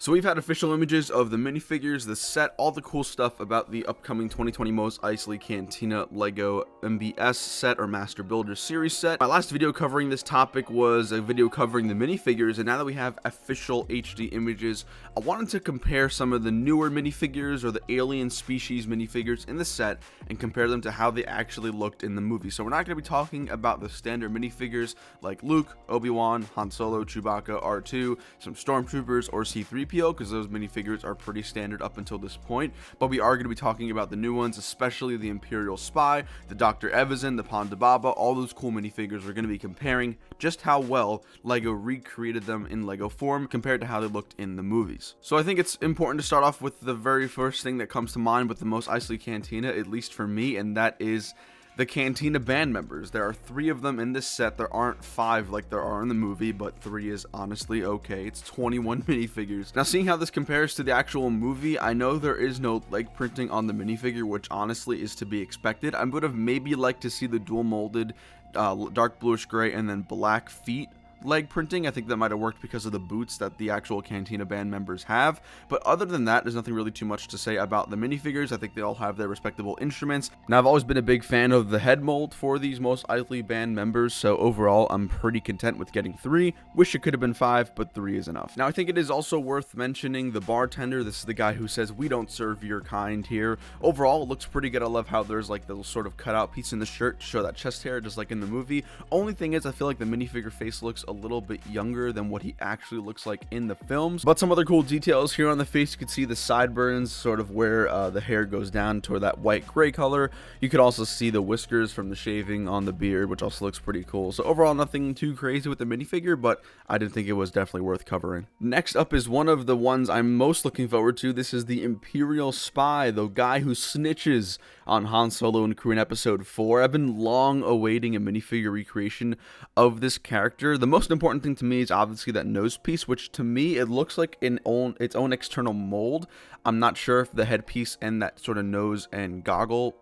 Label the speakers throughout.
Speaker 1: So we've had official images of the minifigures, the set, all the cool stuff about the upcoming 2020 Mos Eisley Cantina LEGO MBS set or Master Builder Series set. My last video covering this topic was a video covering the minifigures, and now that we have official HD images, I wanted to compare some of the newer minifigures or the alien species minifigures in the set and compare them to how they actually looked in the movie. So we're not going to be talking about the standard minifigures like Luke, Obi-Wan, Han Solo, Chewbacca, R2, some Stormtroopers, or C-3PO, because those minifigures are pretty standard up until this point, but we are going to be talking about the new ones, especially the Imperial Spy, the Dr. Evazan, the Ponda Baba. All those cool minifigures. We're going to be comparing just how well LEGO recreated them in LEGO form compared to how they looked in the movies. So I think it's important to start off with the very first thing that comes to mind with the Mos Eisley Cantina, at least for me, and that is the Cantina band members. There are 3 of them in this set. There aren't 5 like there are in the movie, but 3 is honestly okay. It's 21 minifigures. Now, seeing how this compares to the actual movie, I know there is no leg printing on the minifigure, which honestly is to be expected. I would have maybe liked to see the dual molded dark bluish gray and then black feet leg printing. I think that might have worked because of the boots that the actual Cantina band members have, but other than that, there's nothing really too much to say about the minifigures. I think they all have their respectable instruments. Now, I've always been a big fan of the head mold for these Mos Eisley band members, so overall, I'm pretty content with getting 3. Wish it could have been 5, but 3 is enough. Now, I think it is also worth mentioning the bartender. This is the guy who says, "We don't serve your kind here." Overall, it looks pretty good. I love how there's like the little sort of cutout piece in the shirt to show that chest hair, just like in the movie. Only thing is, I feel like the minifigure face looks a little bit younger than what he actually looks like in the films. But some other cool details here on the face. You can see the sideburns, sort of where the hair goes down toward that white gray color. You could also see the whiskers from the shaving on the beard, which also looks pretty cool. So overall, nothing too crazy with the minifigure, but I did think it was definitely worth covering. Next up is one of the ones I'm most looking forward to. This is the Imperial Spy, the guy who snitches on Han Solo and crew in episode 4. I've been long awaiting a minifigure recreation of this character. The most important thing to me is obviously that nose piece, which to me it looks like its own external mold. I'm not sure if the headpiece and that sort of nose and goggle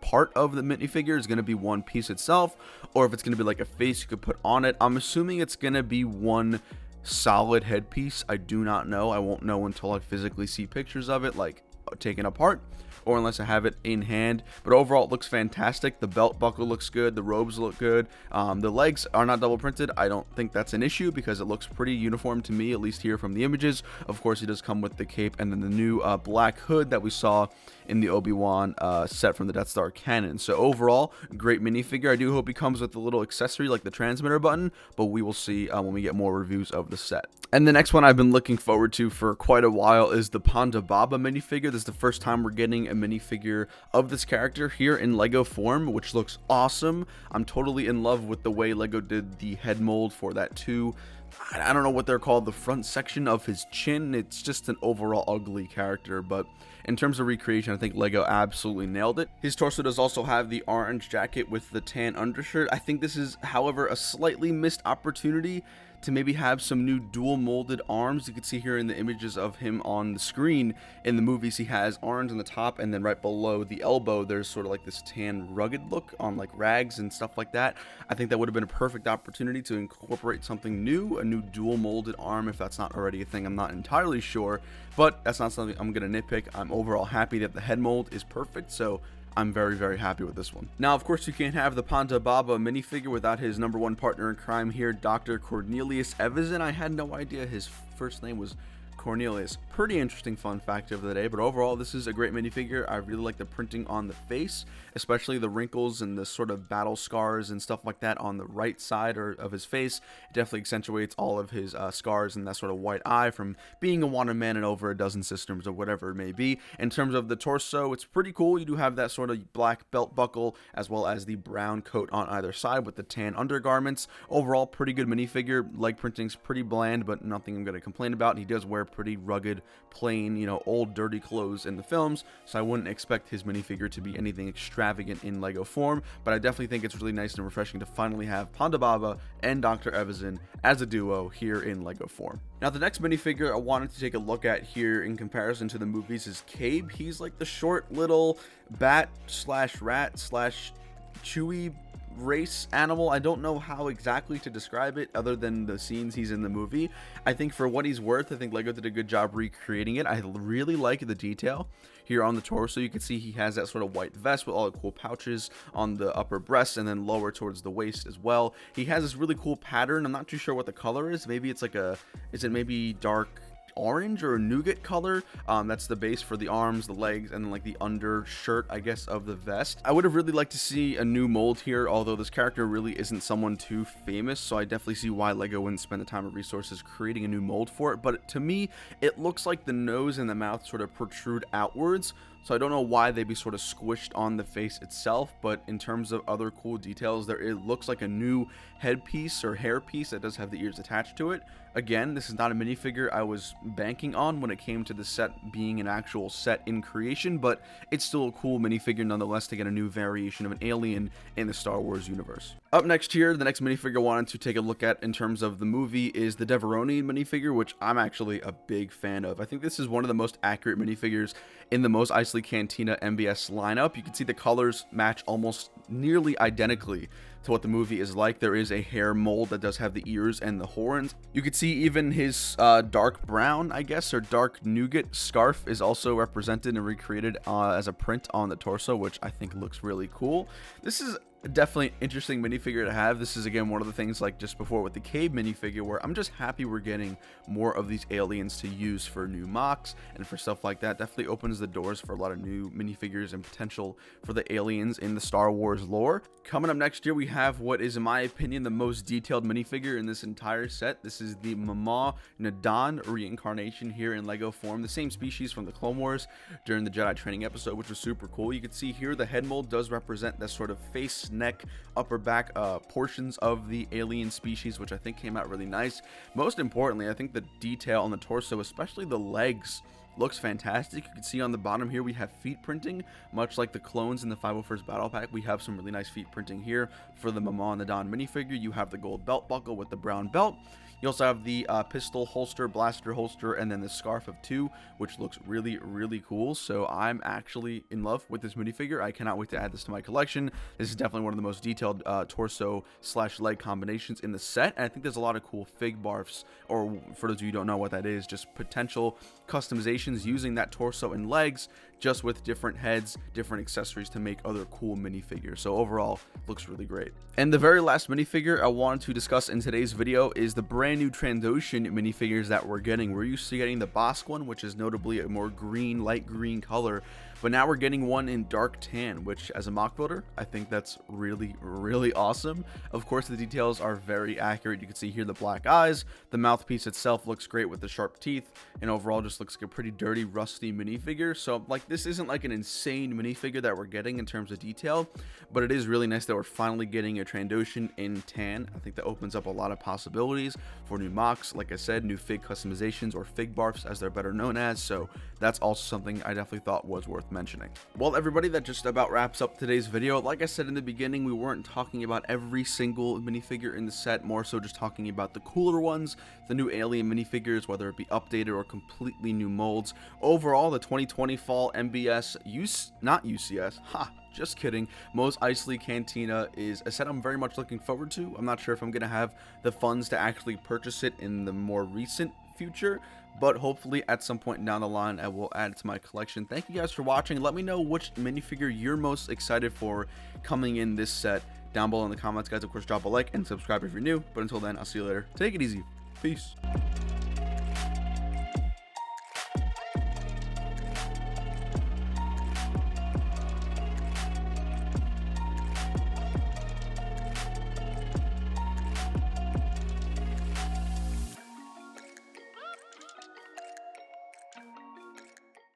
Speaker 1: part of the minifigure is going to be one piece itself, or if it's going to be like a face you could put on it. I'm assuming it's going to be one solid headpiece. I do not know. I won't know until I physically see pictures of it, like taken apart, or unless I have it in hand. But overall, it looks fantastic. The belt buckle looks good. The robes look good. The legs are not double printed. I don't think that's an issue because it looks pretty uniform to me, at least here from the images. Of course, he does come with the cape and then the new black hood that we saw in the Obi-Wan set from the Death Star canon. So overall, great minifigure. I do hope he comes with a little accessory like the transmitter button, but we will see when we get more reviews of the set. And the next one I've been looking forward to for quite a while is the Ponda Baba minifigure. This is the first time we're getting a minifigure of this character here in LEGO form, which looks awesome. I'm totally in love with the way LEGO did the head mold for that too. I don't know what they're called, the front section of his chin. It's just an overall ugly character, but in terms of recreation, I think LEGO absolutely nailed it. His torso does also have the orange jacket with the tan undershirt. I think this is, however, a slightly missed opportunity to maybe have some new dual molded arms. You can see here in the images of him on the screen. In the movies, he has orange on the top, and then right below the elbow, there's sort of like this tan rugged look on like rags and stuff like that. I think that would have been a perfect opportunity to incorporate something new, a new dual molded arm, if that's not already a thing. I'm not entirely sure, but that's not something I'm going to nitpick. I'm overall happy that the head mold is perfect, so I'm very, very happy with this one. Now, of course, you can't have the Ponda Baba minifigure without his #1 partner in crime here, Dr. Cornelius Evazan. I had no idea his first name was Cornelius. Pretty interesting fun fact of the day, but overall, this is a great minifigure. I really like the printing on the face, especially the wrinkles and the sort of battle scars and stuff like that on the right side of his face. It definitely accentuates all of his scars and that sort of white eye from being a wanted man in over a dozen systems or whatever it may be. In terms of the torso, it's pretty cool. You do have that sort of black belt buckle as well as the brown coat on either side with the tan undergarments. Overall, pretty good minifigure. Leg printing's pretty bland, but nothing I'm going to complain about. He does wear pretty rugged, plain, old dirty clothes in the films, so I wouldn't expect his minifigure to be anything extravagant in LEGO form, but I definitely think it's really nice and refreshing to finally have Ponda Baba and Dr. Evazan as a duo here in LEGO form. Now, the next minifigure I wanted to take a look at here in comparison to the movies is Kabe. He's like the short little bat slash rat slash chewy race animal. I don't know how exactly to describe it other than the scenes he's in the movie. I think for what he's worth, I think Lego did a good job recreating it. I really like the detail here on the torso. You can see he has that sort of white vest with all the cool pouches on the upper breast and then lower towards the waist as well. He has this really cool pattern. I'm not too sure what the color is. Maybe it's like is it maybe dark orange or a nougat color? That's the base for the arms, the legs, and then like the undershirt, I guess, of the vest. I would have really liked to see a new mold here, although this character really isn't someone too famous, so I definitely see why Lego wouldn't spend the time and resources creating a new mold for it. But to me, it looks like the nose and the mouth sort of protrude outwards, so I don't know why they'd be sort of squished on the face itself. But in terms of other cool details, it looks like a new headpiece or hairpiece that does have the ears attached to it. Again, this is not a minifigure I was banking on when it came to the set being an actual set in creation, but it's still a cool minifigure nonetheless to get a new variation of an alien in the Star Wars universe. Up next here, the next minifigure I wanted to take a look at in terms of the movie is the Deveroni minifigure, which I'm actually a big fan of. I think this is one of the most accurate minifigures in the Mos Eisley Cantina MBS lineup. You can see the colors match almost nearly identically to what the movie is like. There is a hair mold that does have the ears and the horns. You can see even his dark brown, I guess, or dark nougat scarf is also represented and recreated as a print on the torso, which I think looks really cool. This is definitely an interesting minifigure to have. This is again one of the things like just before with the Cave minifigure where I'm just happy we're getting more of these aliens to use for new mocks and for stuff like that. Definitely opens the doors for a lot of new minifigures and potential for the aliens in the Star Wars lore. Coming up next year, we have what is, in my opinion, the most detailed minifigure in this entire set. This is the Mama Nadan reincarnation here in Lego form, the same species from the Clone Wars during the Jedi training episode, which was super cool. You can see here the head mold does represent that sort of face, neck, upper back portions of the alien species, which I think came out really nice. Most importantly, I think the detail on the torso, especially the legs, looks fantastic. You can see on the bottom here we have feet printing, much like the clones in the 501st Battle Pack. We have some really nice feet printing here for the Mama Nadan minifigure. You have the gold belt buckle with the brown belt. You also have the pistol holster, blaster holster, and then the scarf of 2, which looks really, really cool. So I'm actually in love with this minifigure. I cannot wait to add this to my collection. This is definitely one of the most detailed torso/leg combinations in the set. And I think there's a lot of cool fig barfs, or for those of you who don't know what that is, just potential customizations using that torso and legs, just with different heads, different accessories to make other cool minifigures. So overall, looks really great. And the very last minifigure I wanted to discuss in today's video is the brand new Trandoshan minifigures that we're getting. We're used to getting the Bosk one, which is notably a more green, light green color, but now we're getting one in dark tan, which as a mock builder, I think that's really, really awesome. Of course, the details are very accurate. You can see here the black eyes, the mouthpiece itself looks great with the sharp teeth, and overall just looks like a pretty dirty, rusty minifigure. So like, this isn't like an insane minifigure that we're getting in terms of detail, but it is really nice that we're finally getting a Trandoshan in tan. I think that opens up a lot of possibilities for new mocks. Like I said, new fig customizations, or fig barfs as they're better known as. So that's also something I definitely thought was worth mentioning. Well, everybody, that just about wraps up today's video. Like I said in the beginning, we weren't talking about every single minifigure in the set, more so just talking about the cooler ones, the new alien minifigures, whether it be updated or completely new molds. Overall, the 2020 fall MBS not UCS, just kidding, Mos Eisley Cantina is a set I'm very much looking forward to. I'm not sure if I'm going to have the funds to actually purchase it in the more recent future, but hopefully at some point down the line I will add it to my collection. Thank you guys for watching. Let me know which minifigure you're most excited for coming in this set down below in the comments, guys. Of course, drop a like and subscribe if you're new, but until then, I'll see you later. Take it easy. Peace.